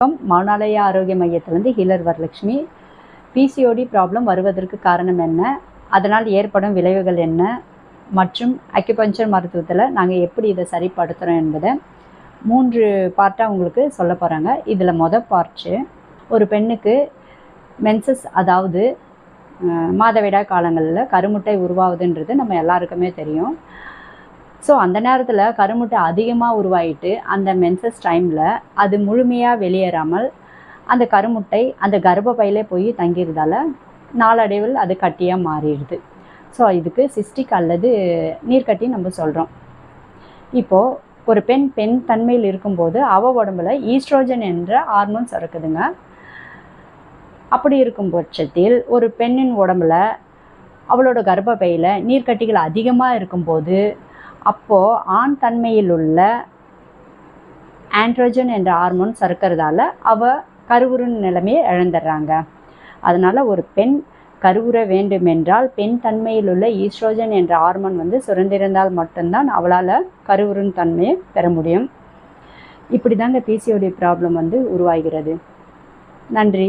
மௌனாலயா ஆரோக்கிய மையத்திலிருந்து healer Varalakshmi. PCOD problem வருவதற்கு காரணம் என்ன, அதனால் ஏற்படும் விளைவுகள் என்ன மற்றும் அக்யூபஞ்சர் மருத்துவத்தில் நாங்கள் எப்படி இதை சரிப்படுத்துகிறோம் என்பதை 3 பார்ட்டாக உங்களுக்கு சொல்ல போகிறாங்க. இதில் பார்ட்டு, ஒரு பெண்ணுக்கு மென்சஸ், அதாவது மாதவிடாய் காலங்களில் கருமுட்டை உருவாகுதுன்றது நம்ம எல்லாருக்குமே தெரியும். ஸோ அந்த நேரத்தில் கருமுட்டை அதிகமாக உருவாகிட்டு அந்த மென்சஸ் டைமில் அது முழுமையாக வெளியேறாமல் அந்த கருமுட்டை அந்த கர்ப்பப்பையிலே போய் தங்கிறதால நாளடைவில் அது கட்டியாக மாறிடுது. ஸோ இதுக்கு சிஸ்டிக் அல்லது நீர்க்கட்டி நம்ம சொல்கிறோம். இப்போது ஒரு பெண் தன்மையில் இருக்கும்போது அவள் உடம்புல ஈஸ்ட்ரோஜன் என்ற ஹார்மோன் சுரக்குதுங்க. அப்படி இருக்கும் பட்சத்தில் ஒரு பெண்ணின் உடம்புல அவளோட கர்ப்பப்பையில் நீர்க்கட்டிகள் அதிகமாக இருக்கும்போது அப்போது ஆண் தன்மையில் உள்ள ஆண்ட்ரோஜன் என்ற ஹார்மோன் சுரக்கிறதால அவள் கருவுறும் நிலைமையை இழந்துடுறாங்க. அதனால் ஒரு பெண் கருவுற வேண்டுமென்றால் பெண் தன்மையில் உள்ள ஈஸ்ட்ரோஜன் என்ற ஹார்மோன் சுரந்திருந்தால் மட்டும்தான் அவளால் கருவுறும் தன்மையை பெற முடியும். இப்படி தாங்க பிசிஓடி ப்ராப்ளம் உருவாகிறது. நன்றி.